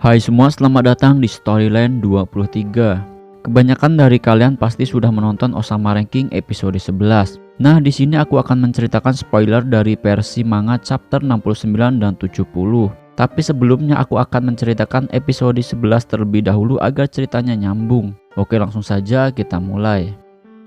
Hai semua, selamat datang di Storyland 23. Kebanyakan dari kalian pasti sudah menonton Osama Ranking episode 11. Nah, di sini aku akan menceritakan spoiler dari versi manga chapter 69 dan 70. Tapi sebelumnya aku akan menceritakan episode 11 terlebih dahulu agar ceritanya nyambung. Oke, langsung saja kita mulai.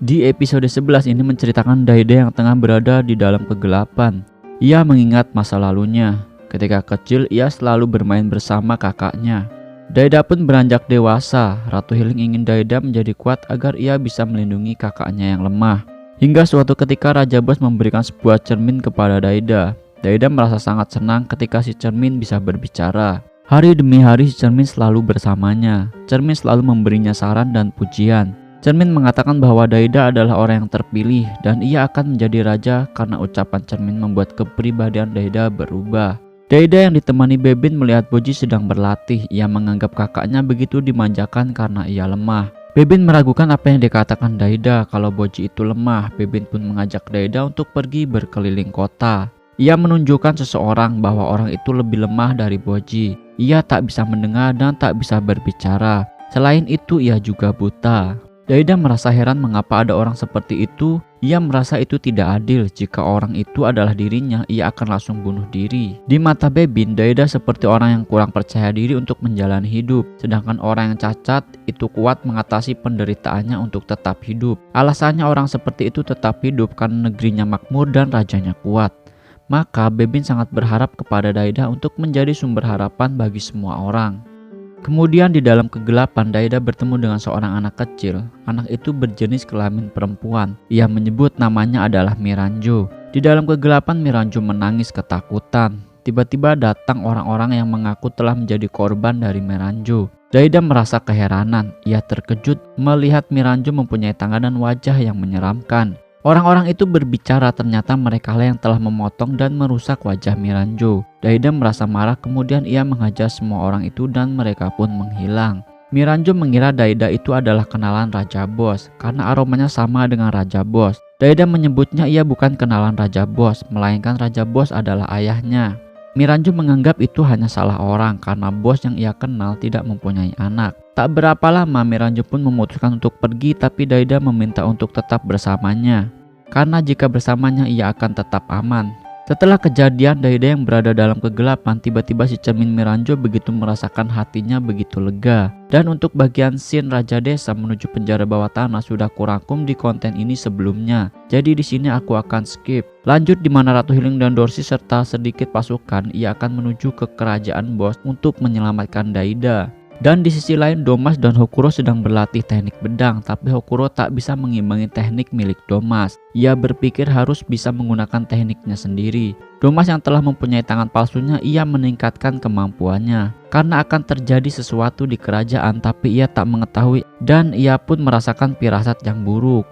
Di episode 11 ini menceritakan Daida yang tengah berada di dalam kegelapan. Ia mengingat masa lalunya. Ketika kecil, ia selalu bermain bersama kakaknya. Daida pun beranjak dewasa. Ratu Healing ingin Daida menjadi kuat agar ia bisa melindungi kakaknya yang lemah. Hingga suatu ketika Raja Bos memberikan sebuah cermin kepada Daida. Daida merasa sangat senang ketika si cermin bisa berbicara. Hari demi hari si cermin selalu bersamanya. Cermin selalu memberinya saran dan pujian. Cermin mengatakan bahwa Daida adalah orang yang terpilih dan ia akan menjadi raja karena ucapan cermin membuat kepribadian Daida berubah. Daida yang ditemani Bebin melihat Boji sedang berlatih. Ia menganggap kakaknya begitu dimanjakan karena ia lemah. Bebin meragukan apa yang dikatakan Daida kalau Boji itu lemah. Bebin pun mengajak Daida untuk pergi berkeliling kota. Ia menunjukkan seseorang bahwa orang itu lebih lemah dari Boji. Ia tak bisa mendengar dan tak bisa berbicara. Selain itu ia juga buta. Daida merasa heran mengapa ada orang seperti itu. Ia merasa itu tidak adil. Jika orang itu adalah dirinya, ia akan langsung bunuh diri. Di mata Bebin, Daida seperti orang yang kurang percaya diri untuk menjalani hidup. Sedangkan orang yang cacat itu kuat mengatasi penderitaannya untuk tetap hidup. Alasannya orang seperti itu tetap hidup karena negerinya makmur dan rajanya kuat. Maka Bebin sangat berharap kepada Daida untuk menjadi sumber harapan bagi semua orang. Kemudian di dalam kegelapan, Daida bertemu dengan seorang anak kecil. Anak itu berjenis kelamin perempuan. Ia menyebut namanya adalah Miranjo. Di dalam kegelapan, Miranjo menangis ketakutan. Tiba-tiba datang orang-orang yang mengaku telah menjadi korban dari Miranjo. Daida merasa keheranan. Ia terkejut melihat Miranjo mempunyai tangan dan wajah yang menyeramkan. Orang-orang itu berbicara, ternyata mereka lah yang telah memotong dan merusak wajah Miranjo. Daida merasa marah, kemudian ia menghajar semua orang itu dan mereka pun menghilang. Miranjo mengira Daida itu adalah kenalan Raja Bos karena aromanya sama dengan Raja Bos. Daida menyebutnya ia bukan kenalan Raja Bos, melainkan Raja Bos adalah ayahnya. Miranjo menganggap itu hanya salah orang karena bos yang ia kenal tidak mempunyai anak. Tak berapa lama Miranjo pun memutuskan untuk pergi, tapi Daida meminta untuk tetap bersamanya. Karena jika bersamanya ia akan tetap aman. Setelah kejadian, Daida yang berada dalam kegelapan, tiba-tiba si cermin Miranjo begitu merasakan hatinya begitu lega. Dan untuk bagian scene Raja Desa menuju penjara bawah tanah sudah kurangkum di konten ini sebelumnya. Jadi di sini aku akan skip. Lanjut di mana Ratu Healing dan Dorsey serta sedikit pasukan ia akan menuju ke kerajaan bos untuk menyelamatkan Daida. Dan di sisi lain Domas dan Hokuro sedang berlatih teknik pedang, tapi Hokuro tak bisa mengimbangi teknik milik Domas. Ia berpikir harus bisa menggunakan tekniknya sendiri. Domas yang telah mempunyai tangan palsunya, ia meningkatkan kemampuannya. Karena akan terjadi sesuatu di kerajaan, tapi ia tak mengetahui dan ia pun merasakan firasat yang buruk.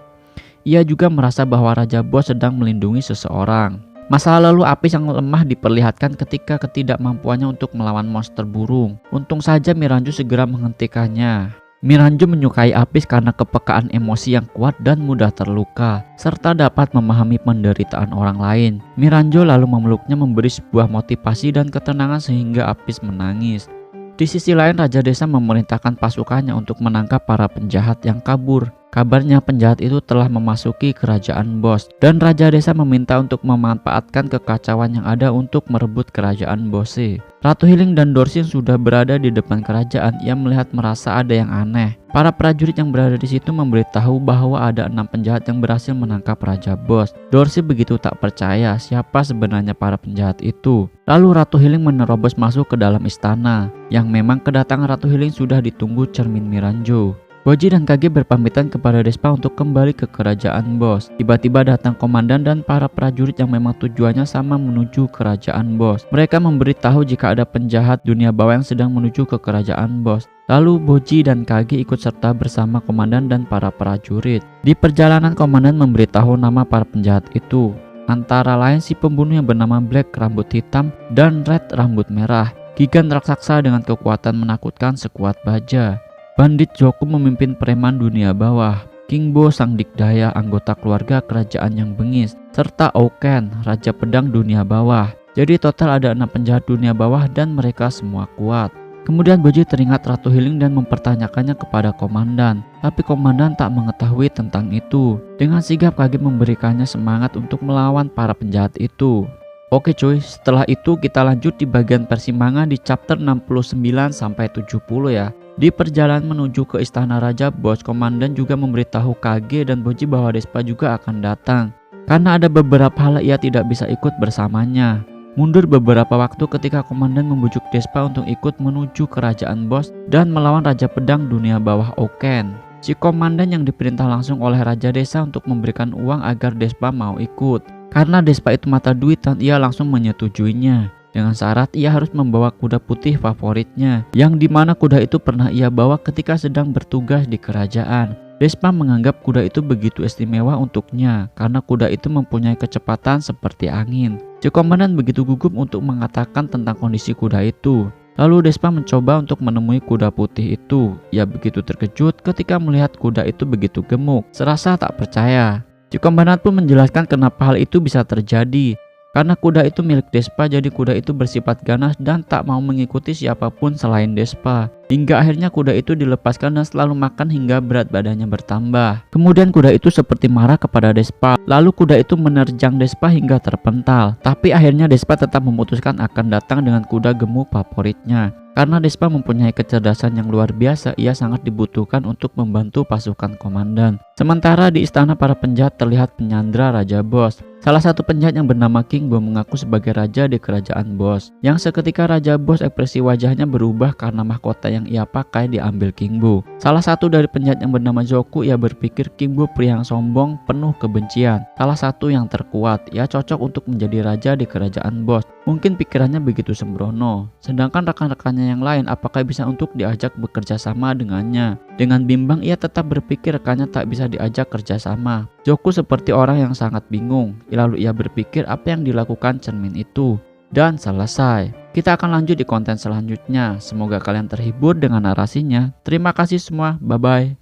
Ia juga merasa bahwa Raja Bos sedang melindungi seseorang. Masa lalu Apis yang lemah diperlihatkan ketika ketidakmampuannya untuk melawan monster burung. Untung saja Miranjo segera menghentikannya. Miranjo menyukai Apis karena kepekaan emosi yang kuat dan mudah terluka, serta dapat memahami penderitaan orang lain. Miranjo lalu memeluknya memberi sebuah motivasi dan ketenangan sehingga Apis menangis. Di sisi lain Raja Desa memerintahkan pasukannya untuk menangkap para penjahat yang kabur. Kabarnya penjahat itu telah memasuki kerajaan bos dan Raja Desa meminta untuk memanfaatkan kekacauan yang ada untuk merebut kerajaan Bose. Ratu Healing dan Dorsey yang sudah berada di depan kerajaan, ia melihat merasa ada yang aneh. Para prajurit yang berada di situ memberitahu bahwa ada 6 penjahat yang berhasil menangkap Raja Bos. Dorsey begitu tak percaya siapa sebenarnya para penjahat itu. Lalu Ratu Healing menerobos masuk ke dalam istana, yang memang kedatangan Ratu Healing sudah ditunggu cermin Miranjo. Boji dan Kage berpamitan kepada Despa untuk kembali ke kerajaan bos. Tiba-tiba datang komandan dan para prajurit yang memang tujuannya sama menuju kerajaan bos. Mereka memberitahu jika ada penjahat dunia bawah yang sedang menuju ke kerajaan bos. Lalu Boji dan Kage ikut serta bersama komandan dan para prajurit. Di perjalanan komandan memberitahu nama para penjahat itu. Antara lain si pembunuh yang bernama Black rambut hitam dan Red rambut merah. Gigan raksasa dengan kekuatan menakutkan sekuat baja. Bandit Joku memimpin preman dunia bawah. King Bo sang dikdaya anggota keluarga kerajaan yang bengis. Serta Ouken, raja pedang dunia bawah. Jadi total ada 6 penjahat dunia bawah dan mereka semua kuat. Kemudian Boji teringat Ratu Healing dan mempertanyakannya kepada komandan. Tapi komandan tak mengetahui tentang itu. Dengan sigap Kage memberikannya semangat untuk melawan para penjahat itu. Oke cuy, setelah itu kita lanjut di bagian versi manga di chapter 69 sampai 70 ya. Di perjalanan menuju ke istana raja, bos komandan juga memberitahu Kage dan Boji bahwa Despa juga akan datang. Karena ada beberapa hal ia tidak bisa ikut bersamanya. Mundur beberapa waktu ketika komandan membujuk Despa untuk ikut menuju kerajaan bos dan melawan Raja Pedang Dunia Bawah Oken. Si komandan yang diperintah langsung oleh Raja Desa untuk memberikan uang agar Despa mau ikut. Karena Despa itu mata duitan, ia langsung menyetujuinya. Dengan syarat ia harus membawa kuda putih favoritnya, yang dimana kuda itu pernah ia bawa ketika sedang bertugas di kerajaan. Despa menganggap kuda itu begitu istimewa untuknya karena kuda itu mempunyai kecepatan seperti angin. Si komandan begitu gugup untuk mengatakan tentang kondisi kuda itu. Lalu Despa mencoba untuk menemui kuda putih itu. Ia begitu terkejut ketika melihat kuda itu begitu gemuk, serasa tak percaya. Si komandan pun menjelaskan kenapa hal itu bisa terjadi. Karena kuda itu milik Despa, jadi kuda itu bersifat ganas dan tak mau mengikuti siapapun selain Despa. Hingga akhirnya kuda itu dilepaskan dan selalu makan hingga berat badannya bertambah. Kemudian kuda itu seperti marah kepada Despa. Lalu kuda itu menerjang Despa hingga terpental. Tapi akhirnya Despa tetap memutuskan akan datang dengan kuda gemuk favoritnya. Karena Despa mempunyai kecerdasan yang luar biasa, ia sangat dibutuhkan untuk membantu pasukan komandan. Sementara di istana para penjahat terlihat penyandra Raja Bos. Salah satu penjahat yang bernama King Bo mengaku sebagai raja di kerajaan Bos. Yang seketika Raja Bos ekspresi wajahnya berubah karena mahkota yang ia pakai diambil King Bo. Salah satu dari penjahat yang bernama Zoku, ia berpikir King Bo pria yang sombong penuh kebencian. Salah satu yang terkuat, ia cocok untuk menjadi raja di kerajaan Bos. Mungkin pikirannya begitu sembrono. Sedangkan rekan-rekannya yang lain apakah bisa untuk diajak bekerja sama dengannya. Dengan bimbang ia tetap berpikir rekannya tak bisa diajak kerjasama. Zoku seperti orang yang sangat bingung. Lalu ia berpikir apa yang dilakukan cermin itu. Dan selesai. Kita akan lanjut di konten selanjutnya. Semoga kalian terhibur dengan narasinya. Terima kasih semua. Bye bye.